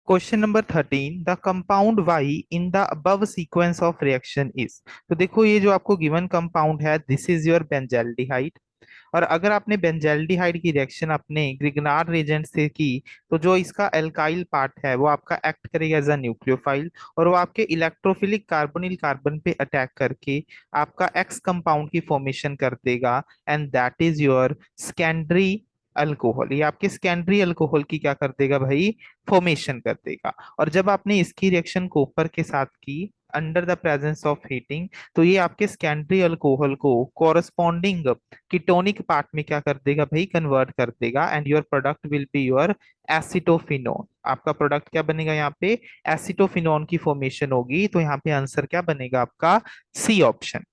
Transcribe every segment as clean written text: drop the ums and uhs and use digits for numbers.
Question number 13, the compound Y in the above sequence of reaction is. तो देखो ये जो आपको गिवन कंपाउंड है, दिस इज योर बेंजाल्डिहाइड। और अगर आपने बेंजाल्डिहाइड की रिएक्शन अपने ग्रिग्नार्ड रिएजेंट से की, तो जो इसका एल्काइल पार्ट है वो आपका एक्ट करेगा एज अ न्यूक्लियोफाइल, और वो आपके इलेक्ट्रोफिलिक कार्बोनिल कार्बन पे अटैक करके आपका एक्स कंपाउंड की फॉर्मेशन कर देगा, and that is your secondary alcohol. ये आपके सेकेंडरी अल्कोहल की क्या कर देगा भाई, फॉर्मेशन कर देगा। और जब आपने इसकी रिएक्शन कॉपर के साथ की under the presence of heating, तो ये आपके सेकेंडरी अल्कोहल को कोरस्पॉन्डिंग कीटोनिक पार्ट में क्या कर देगा भाई, कन्वर्ट कर देगा, and your product will be your acetophenone. आपका प्रोडक्ट क्या बनेगा यहाँ पे, एसिटोफिनोन की फॉर्मेशन होगी। तो यहाँ पे आंसर क्या बनेगा आपका, सी ऑप्शन।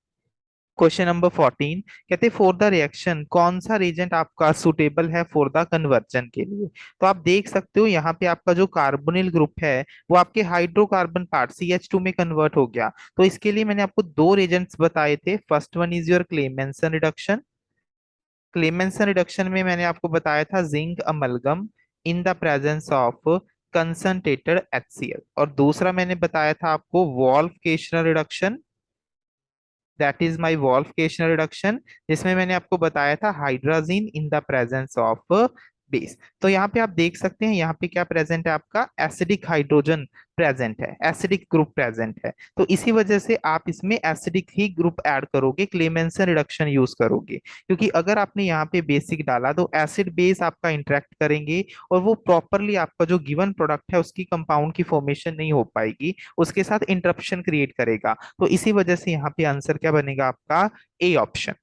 क्वेश्चन नंबर 14, कहते फॉर द रिएक्शन कौन सा रिएजेंट आपका सुटेबल है फॉर द कन्वर्जन के लिए। तो आप देख सकते हो यहाँ पे आपका जो कार्बोनिल ग्रुप है वो आपके हाइड्रोकार्बन पार्ट CH2 में कन्वर्ट हो गया। तो इसके लिए मैंने आपको दो रिएजेंट्स बताए थे। First one is your Clemmensen reduction. Clemmensen reduction में मैंने आपको बताया था zinc amalgam in the presence of concentrated HCl। और दूसरा मैंने बताया था आपको Wolff Kishner reduction, that is my Wolff Kishner reduction, जिसमें मैंने आपको बताया था hydrazine in the presence of base. तो यहाँ पे आप देख सकते हैं यहाँ पे क्या प्रेजेंट है, आपका एसिडिक हाइड्रोजन प्रेजेंट है, एसिडिक ग्रुप प्रेजेंट है। तो इसी वजह से आप इसमें एसिडिक ही ग्रुप ऐड करोगे, क्लेमेंसन रिडक्शन यूज करोगे, क्योंकि अगर आपने यहाँ पे बेसिक डाला तो एसिड बेस आपका इंटरेक्ट करेंगे, और वो प्रॉपरली आपका जो गिवन प्रोडक्ट है उसकी कंपाउंड की फॉर्मेशन नहीं हो पाएगी, उसके साथ इंटरप्शन क्रिएट करेगा। तो इसी वजह से यहाँ पे आंसर क्या बनेगा आपका, A option.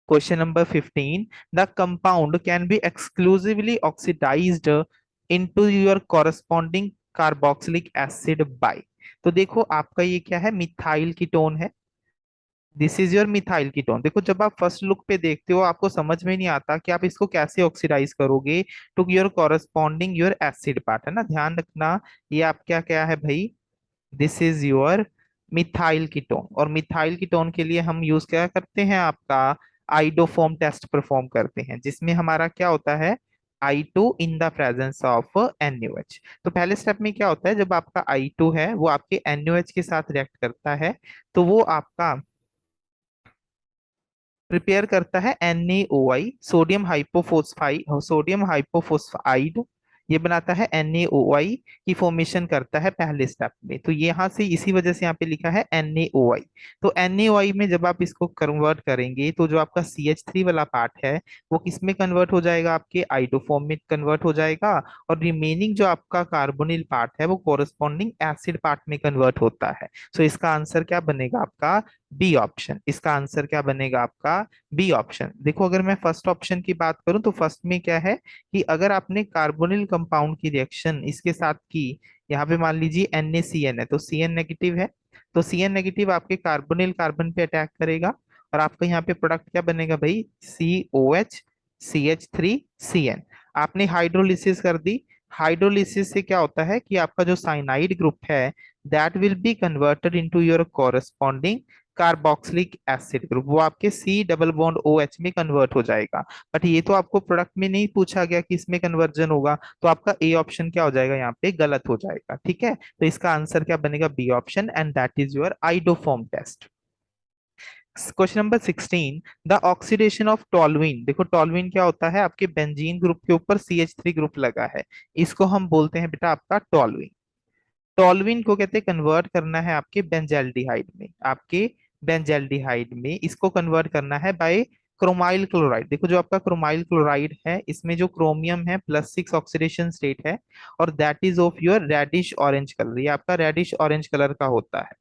Question number 15, the compound can be exclusively oxidised into your corresponding carboxylic acid by. तो देखो आपका ये क्या है, मिथाइल कीटोन है। This is your methyl ketone. देखो जब आप फर्स्ट लुक पे देखते हो आपको समझ में नहीं आता कि आप इसको कैसे ऑक्सीडाइज करोगे to your corresponding your acid part, है ना, ध्यान रखना। ये आप क्या क्या है भाई, this is your methyl ketone. और मिथाइल कीटोन के लिए हम यूज क्या करते हैं, आपका आइडोफॉर्म टेस्ट परफॉर्म करते हैं, जिसमें हमारा क्या होता है, I2 in the presence of NaOH। तो पहले स्टेप में क्या होता है, जब आपका I2 है वो आपके NaOH के साथ रिएक्ट करता है, तो वो आपका प्रिपेयर करता है NaOI, सोडियम हाइपोफोस्फाइड। ये बनाता है NaOI की फॉर्मेशन करता है पहले स्टेप में। तो यहाँ से इसी वजह से यहाँ पे लिखा है NaOI। तो NaOI में जब आप इसको कन्वर्ट करेंगे तो जो आपका CH3 वाला पार्ट है वो किस में कन्वर्ट हो जाएगा, आपके आइडोफॉर्म में कन्वर्ट हो जाएगा। और रिमेनिंग जो आपका कार्बोनिल पार्ट है वो कोरस्पॉन्डिंग एसिड पार्ट में कन्वर्ट होता है। सो इसका आंसर क्या बनेगा आपका, बी ऑप्शन। इसका आंसर क्या बनेगा आपका, बी ऑप्शन। देखो अगर मैं फर्स्ट ऑप्शन की बात करूं तो फर्स्ट में क्या है कि अगर आपने कार्बोनिल कंपाउंड की रिएक्शन इसके साथ की, यहाँ पे मान लीजिए NaCN है तो Cn नेगेटिव है, तो Cn नेगेटिव आपके कार्बोनिल कार्बन पे अटैक करेगा, और आपका यहाँ पे प्रोडक्ट क्या बनेगा भाई, COH CH3CN। आपने हाइड्रोलिसिस कर दी। हाइड्रोलिसिस से क्या होता है कि आपका जो साइनाइड ग्रुप है that will be converted into your corresponding carboxylic acid group, वो आपके C डबल बॉन्ड OH में कन्वर्ट हो जाएगा। बट ये तो आपको प्रोडक्ट में नहीं पूछा गया कि इसमें कन्वर्जन होगा, तो आपका ए ऑप्शन क्या हो जाएगा, यहाँ पे गलत हो जाएगा। ठीक है, तो इसका आंसर क्या बनेगा, B option, and that is your iodoform test. Question number 16, the oxidation of toluene. देखो टोलुइन क्या होता है, आपके बेंजीन ग्रुप के ऊपर CH3 ग्रुप लगा है, इसको हम बोलते हैं बेटा आपका टोलुइन। टोलुइन को कहते हैं कन्वर्ट करना है आपके बेंजाल्डिहाइड में, आपके बेंजाल्डिहाइड में इसको कन्वर्ट करना है बाय क्रोमाइल क्लोराइड। देखो जो आपका क्रोमाइल क्लोराइड है इसमें जो क्रोमियम है +6 ऑक्सीडेशन स्टेट है, और that is of your reddish orange colour, ये आपका रेडिश ऑरेंज कलर का होता है।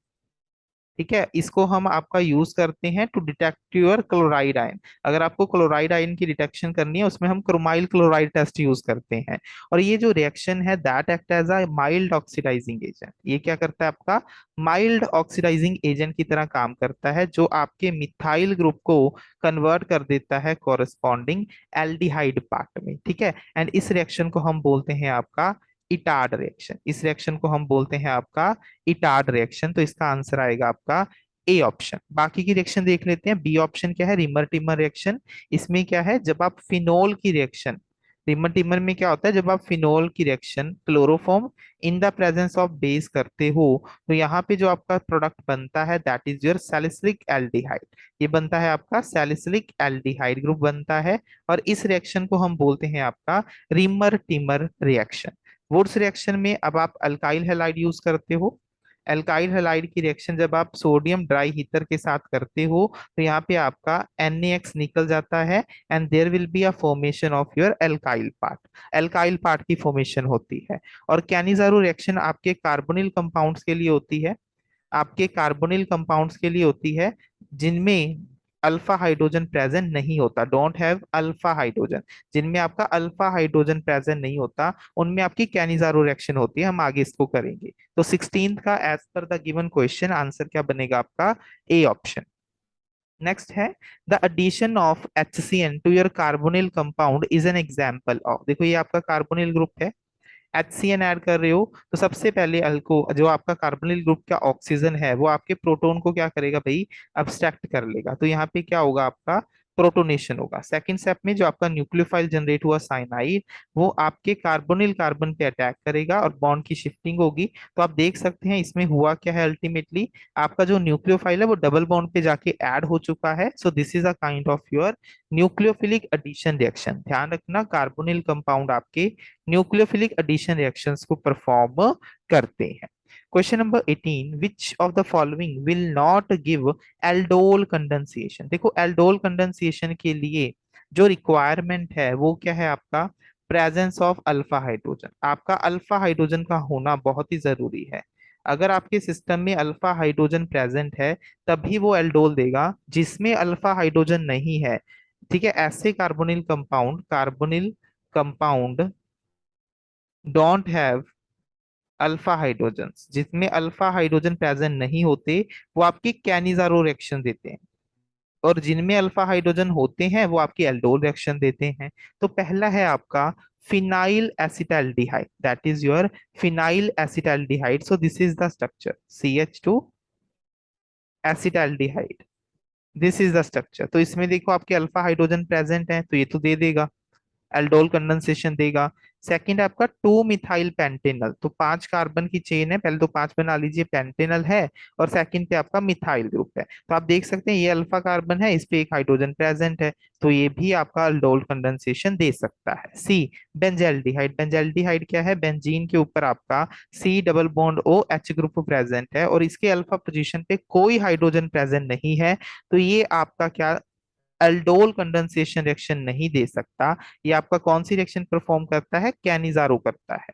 ठीक है, इसको हम आपका यूज करते हैं to detect your chloride ion. अगर आपको क्लोराइड आयन की डिटेक्शन करनी है उसमें हम क्रोमाइल क्लोराइड टेस्ट यूज करते हैं। और ये जो रिएक्शन है that act as a mild oxidising agent, ये क्या करता है आपका, माइल्ड ऑक्सीडाइजिंग एजेंट की तरह काम करता है, जो आपके मिथाइल ग्रुप को कन्वर्ट कर देता है कॉरस्पॉन्डिंग एल्डिहाइड पार्ट में। ठीक है, एंड इस रिएक्शन को हम बोलते हैं आपका इटार्ड रिएक्शन। इस रिएक्शन को हम बोलते हैं आपका इटार्ड रिएक्शन। तो इसका आंसर आएगा आपका ए ऑप्शन। बाकी की रिएक्शन देख लेते हैं। बी ऑप्शन क्या है, रिमर टिमर रिएक्शन। इसमें क्या है, जब आप फिनोल की रिएक्शन रिमर टिमर में क्या होता है, जब आप फिनोल की reaction chloroform in the presence of base करते हो, तो यहाँ पे जो आपका प्रोडक्ट बनता है that is your salicylic aldehyde. ये बनता है आपका सैलिसिलिक एल्डिहाइड ग्रुप बनता है। और इस रिएक्शन को हम बोलते हैं आपका reamer Timmer reaction. Wurtz reaction में अब आप अल्काइल हैलाइड यूज करते हो। एल्काइल हैलाइड की रिएक्शन जब आप सोडियम ड्राई हीटर के साथ करते हो, तो यहाँ पे आपका NaX निकल जाता है and there will be a formation of your alkyl part. Alkyl part की फॉर्मेशन होती है। और कैनिजारो रिएक्शन आपके कार्बोनिल कंपाउंड्स के लिए होती है। आपके कार्बोनिल कंपाउंड्स के लिए होती है जिनमें अल्फा हाइड्रोजन प्रेजेंट नहीं होता, डोंट हैव अल्फा हाइड्रोजन। जिनमें आपका अल्फा हाइड्रोजन प्रेजेंट नहीं होता, उनमें आपकी कैनिजारो रिएक्शन होती है। हम आगे इसको करेंगे। तो 16th का as per the given question answer क्या बनेगा आपका? A option. नेक्स्ट है the addition of HCN to your carbonyl compound is an example of. देखो ये आपका कार्बोनिल ग्रुप है, HCN ऐड कर रहे हो, तो सबसे पहले अल्को जो आपका कार्बोनिल ग्रुप का ऑक्सीजन है वो आपके प्रोटॉन को क्या करेगा भाई? अब्स्ट्रैक्ट कर लेगा। तो यहाँ पे क्या होगा आपका? प्रोटोनेशन होगा। सेकंड स्टेप में जो आपका न्यूक्लियोफाइल जनरेट हुआ साइनाइड, वो आपके कार्बोनिल कार्बन पे अटैक करेगा और बॉन्ड की शिफ्टिंग होगी। तो आप देख सकते हैं इसमें हुआ क्या है अल्टीमेटली, आपका जो न्यूक्लियोफाइल है वो डबल बॉन्ड पे जाके ऐड हो चुका है। So this is a kind of your nucleophilic addition reaction. ध्यान रखना कार्बोनिल कंपाउंड आपके न्यूक्लियोफिलिक एडिशन रिएक्शंस को परफॉर्म करते हैं। Question number 18, which of the following will not give aldol condensation. देखो एल्डोल कंडेंसेशन के लिए जो रिक्वायरमेंट है वो क्या है आपका? Presence of alpha hydrogen. आपका अल्फा हाइड्रोजन का होना बहुत ही जरूरी है। अगर आपके सिस्टम में अल्फा हाइड्रोजन प्रेजेंट है तभी वो एल्डोल देगा। जिसमें अल्फा हाइड्रोजन नहीं है, ठीक है, ऐसे carbonyl compound don't have alpha hydrogen, जिसमें अल्फा हाइड्रोजन प्रेजेंट नहीं होते, वो आपकी कैनिजारो रिएक्शन देते हैं। और जिनमें अल्फा हाइड्रोजन होते हैं वो आपकी एल्डोल रिएक्शन देते हैं। तो पहला है आपका phenyl acetaldehyde, that is your phenyl acetaldehyde. So this is the structure CH2 acetaldehyde. This is the structure. तो इसमें देखो आपके अल्फा हाइड्रोजन प्रेजेंट है तो ये तो दे देगा, एल्डोल कंडेंसेशन देगा। सेकंड है आपका 2 मिथाइल पेंटेनल। तो 5 कार्बन की चेन है, पहले तो 5 बना लीजिए, पेंटेनल है। और सेकंड पे आपका मिथाइल ग्रुप है। तो आप देख सकते हैं ये अल्फा कार्बन है, इस पे एक हाइड्रोजन प्रेजेंट है, तो ये भी आपका एल्डोल कंडेंसेशन दे सकता है। सी बेंजल्डिहाइड। बेंजल्डिहाइड क्या है? बेंजीन के ऊपर आपका C double bond O H group present है और इसके अल्फा पोजीशन पे कोई हाइड्रोजन प्रेजेंट नहीं है। तो ये आपका क्या? एल्डोल कंडेंसेशन रिएक्शन नहीं दे सकता। ये आपका कौन सी रिएक्शन परफॉर्म करता है? कैनिजारो करता है।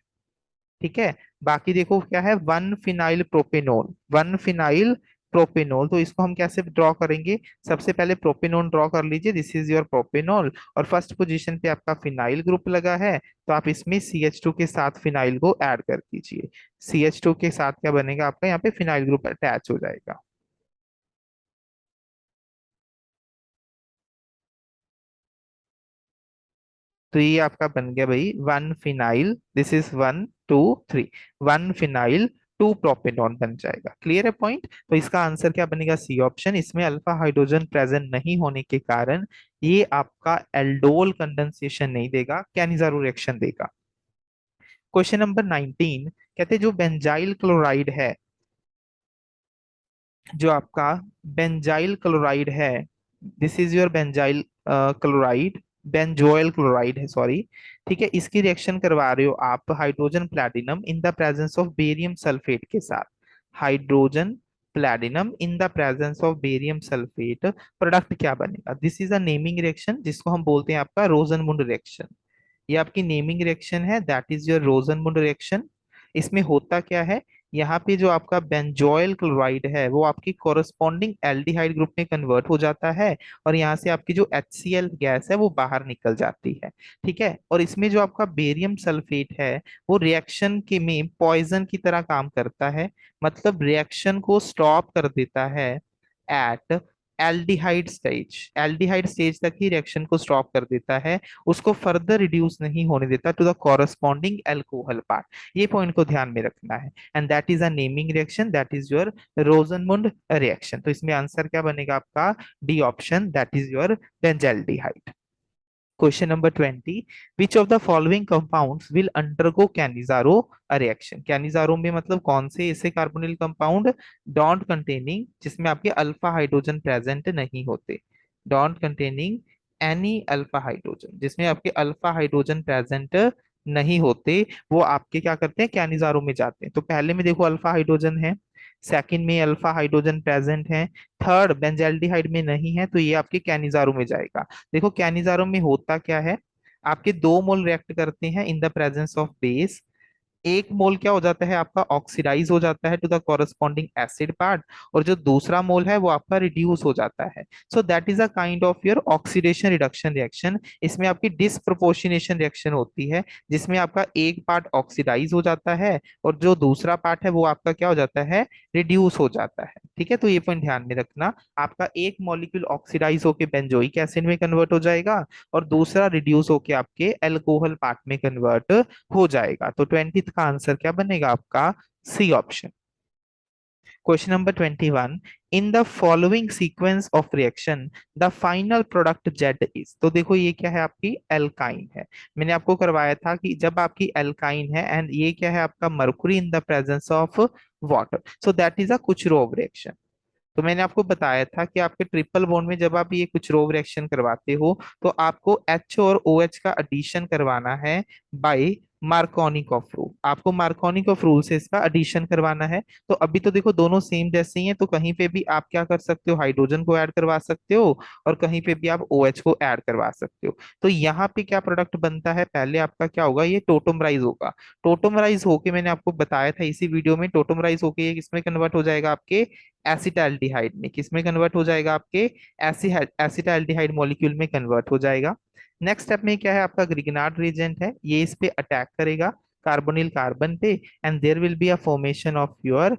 ठीक है। बाकी देखो क्या है, 1 फिनाइल प्रोपेनोल। 1 फिनाइल प्रोपेनोल, तो इसको हम कैसे ड्रॉ करेंगे? सबसे पहले प्रोपेनोन ड्रॉ कर लीजिए, दिस इज योर प्रोपेनोल। और फर्स्ट पोजीशन पे आपका फिनाइल ग्रुप लगा है, तो आप इसमें CH2 के साथ फिनाइल को ऐड कर दीजिए। CH2 के साथ क्या बनेगा आपका? यहाँ पे फिनाइल ग्रुप अटैच हो जाएगा। तो ये आपका बन गया भाई 1 phenyl, this is 1 2 3, 1 phenyl 2 propanone बन जाएगा। क्लियर है पॉइंट? तो इसका आंसर क्या बनेगा? C option. इसमें अल्फा हाइड्रोजन प्रेजेंट नहीं होने के कारण ये आपका एल्डोल कंडेंसेशन नहीं देगा, कैनिजारो रिएक्शन देगा। क्वेश्चन नंबर 19, कहते हैं जो बेंजाइल क्लोराइड है, जो आपका बेंजाइल क्लोराइड है, this is your benzyl chloride, benzoyl chloride है, सॉरी। ठीक है, इसकी रिएक्शन करवा रहे हो आप hydrogen platinum in the presence of barium sulphate के साथ। Hydrogen platinum in the presence of barium sulphate, product क्या बनेगा? This is a naming reaction जिसको हम बोलते हैं आपका रोजनमुंड रिएक्शन। ये आपकी नेमिंग रिएक्शन है, that is your Rosenmund reaction. इसमें होता क्या है, यहाँ पे जो आपका बेंजोइल क्लोराइड है वो आपकी कोरस्पॉन्डिंग एल्डिहाइड ग्रुप में कन्वर्ट हो जाता है और यहाँ से आपकी जो HCl गैस है वो बाहर निकल जाती है। ठीक है। और इसमें जो आपका बेरियम सल्फेट है वो रिएक्शन के में पॉइजन की तरह काम करता है, मतलब रिएक्शन को स्टॉप कर देता है एट एल्डिहाइड स्टेज तक ही रिएक्शन को स्टॉप कर देता है, उसको फर्दर रिड्यूस नहीं होने देता to the corresponding alcohol part. ये पॉइंट को ध्यान में रखना है। And that is a naming reaction, that is your Rosenmund reaction. तो इसमें आंसर क्या बनेगा आपका? D option, that is your benzaldehyde. Question number 20, which of the following compounds will undergo Cannizzaro reaction. Cannizzaro में मतलब कौन से ऐसे कार्बोनिल कंपाउंड, डोंट कंटेनिंग, जिसमें आपके अल्फा हाइड्रोजन प्रेजेंट नहीं होते, don't containing any alpha hydrogen, जिसमें आपके अल्फा हाइड्रोजन प्रेजेंट नहीं होते, वो आपके क्या करते हैं, कैनिजारो में जाते हैं। तो पहले में देखो अल्फा हाइड्रोजन है, सेकंड में अल्फा हाइड्रोजन प्रेजेंट है, थर्ड बेंजाल्डिहाइड में नहीं है, तो ये आपके कैनिजारो में जाएगा। देखो कैनिजारो में होता क्या है, आपके दो मोल रिएक्ट करते हैं इन द प्रेजेंस ऑफ बेस, एक मोल क्या हो जाता है आपका, ऑक्सीडाइज हो जाता है to the corresponding acid part, और जो दूसरा मोल है वो आपका रिड्यूस हो जाता है। सो that is a kind of your oxidation reduction reaction. इसमें आपकी डिसप्रोपोर्शनेशन रिएक्शन होती है, जिसमें आपका एक पार्ट ऑक्सीडाइज हो जाता है और जो दूसरा पार्ट है वो आपका क्या हो जाता है, रिड्यूस हो जाता है। ठीक है, तो ये पॉइंट ध्यान में रखना, आपका एक मॉलिक्यूल ऑक्सीडाइज होकर बेंजोइक एसिड में कन्वर्ट हो जाएगा और दूसरा रिड्यूस होकर आपके एल्कोहल पार्ट में कन्वर्ट हो जाएगा। तो 20th का आंसर क्या बनेगा आपका, C option. Question number 21, in the following sequence of reaction the final product Z is. तो देखो ये क्या है, आपकी एल्काइन है। मैंने आपको करवाया था कि जब आपकी एल्काइन है एंड ये क्या है आपका mercury in the presence of water, so that is a Kucherov reaction. तो मैंने आपको बताया था कि आपके ट्रिपल बॉन्ड में जब आप ये कुछ रो रिएक्शन करवाते हो तो आपको H और OH का एडिशन करवाना है बाय मार्कोनिक ऑफ रूल, आपको मार्कोनिक ऑफ रूल से इसका एडिशन करवाना है। तो अभी तो देखो दोनों सेम जैसे ही हैं, तो कहीं पे भी आप क्या कर सकते हो, हाइड्रोजन को ऐड करवा सकते हो और कहीं पे भी आप OH को ऐड करवा सकते हो। तो यहाँ पे क्या प्रोडक्ट बनता है, पहले आपका क्या होगा, ये टोटोमराइज होगा। टोटोमराइज होके मैंने आपको बताया था इसी वीडियो में, टोटोमराइज होके ये किसमें कन्वर्ट हो जाएगा, आपके एसिटाल्डिहाइड में। किसमें कन्वर्ट हो जाएगा, आपके एसिटाल्डिहाइड मॉलिक्यूल में कन्वर्ट हो जाएगा। नेक्स्ट स्टेप में क्या है, आपका ग्रिग्नार्ड रिएजेंट है, ये इस पे अटैक करेगा कार्बोनिल कार्बन पे and there will be a formation of your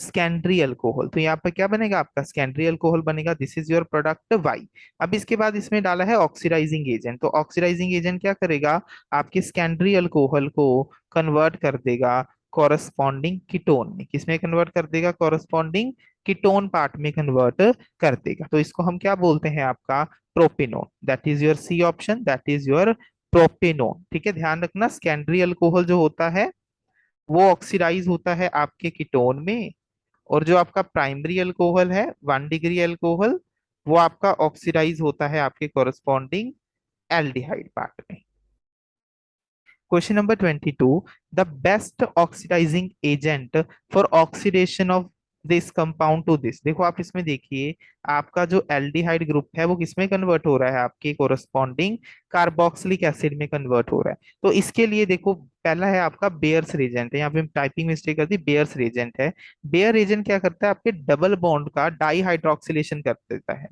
secondary alcohol. तो यहाँ पर क्या बनेगा, आपका सेकेंडरी अल्कोहल बनेगा, this is your product Y. अब इसके बाद इसमें डाला है ऑक्सीडाइजिंग एजेंट, तो ऑक्सीडाइजिंग एजेंट क्या करेगा, आपके सेकेंडरी अल्कोहल को कन्वर्ट कर देगा कॉरस्पॉन्डिंग कीटोन में। किसमें कन्वर्ट कर देगा, कॉरस्पॉन्डिंग कीटोन पार्ट में कन्वर्ट कर देगा। तो इसको हम क्या बोलते हैं, आपका propanone. That is your C option, that is your propanone. ठीक है, ध्यान रखना सेकेंडरी अल्कोहल जो होता है वो ऑक्सीडाइज होता है आपके कीटोन में, और जो आपका प्राइमरी अल्कोहल है 1 डिग्री अल्कोहल, वो आपका ऑक्सीडाइज होता है आपके कोरस्पॉन्डिंग एल्डिहाइड पार्ट में। Question number 22, the best oxidising agent for oxidation of this compound to this. देखो आप इसमें देखिए, आपका जो एल्डिहाइड ग्रुप है वो किसमें कन्वर्ट हो रहा है, आपके कोरस्पॉन्डिंग कार्बोक्सिलिक एसिड में कन्वर्ट हो रहा है। तो इसके लिए देखो पहला है आपका बेयर्स रेजेंट है, यहाँ पे टाइपिंग मिस्टेक कर दी, बेयर्स रेजेंट है। बेयर रेजेंट क्या करता है, आपके डबल बॉन्ड का डाई हाइड्रोक्सिलेशन कर देता है,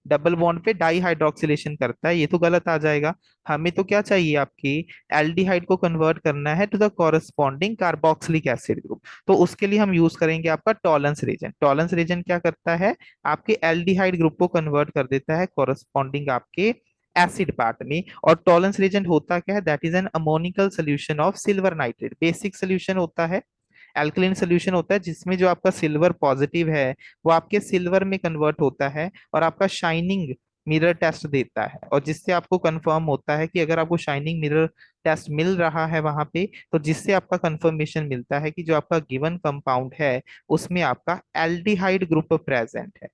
डबल बॉन्ड पे डाई हाइड्रोक्सिलेशन करता है, ये तो गलत आ जाएगा। हमें तो क्या चाहिए, आपकी एल्डिहाइड को कन्वर्ट करना है to the corresponding carboxylic acid group. तो उसके लिए हम यूज करेंगे आपका टॉलेंस रेजेंट। टॉलेंस रेजेंट क्या करता है, आपके एल्डिहाइड ग्रुप को कन्वर्ट कर देता है कॉरस्पॉन्डिंग आपके एसिड पार्ट में। और टॉलेंस रेजेंट होता क्या है, that is an ammoniacal solution of silver nitrate, basic solution होता है, एल्कलीन सोल्यूशन होता है, जिसमें जो आपका सिल्वर पॉजिटिव है वो आपके सिल्वर में कन्वर्ट होता है और आपका शाइनिंग मिरर टेस्ट देता है, और जिससे आपको कंफर्म होता है कि अगर आपको शाइनिंग मिरर टेस्ट मिल रहा है वहां पे, तो जिससे आपका कंफर्मेशन मिलता है कि जो आपका गिवन कंपाउंड है उसमें आपका एल्डिहाइड ग्रुप प्रेजेंट है।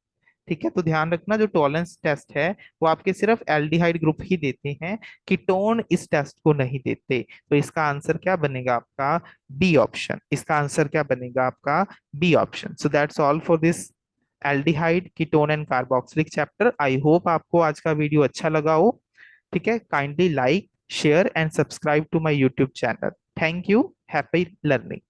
ठीक है, तो ध्यान रखना जो टॉलेंस टेस्ट है वो आपके सिर्फ एल्डिहाइड ग्रुप ही देते हैं, कीटोन इस टेस्ट को नहीं देते। तो इसका आंसर क्या बनेगा आपका, बी ऑप्शन। इसका आंसर क्या बनेगा आपका, B option. So that's all for this aldehyde ketone and carboxylic chapter. I hope आपको आज का वीडियो अच्छा लगा हो। ठीक है, kindly like share and subscribe to my YouTube channel. Thank you, happy learning.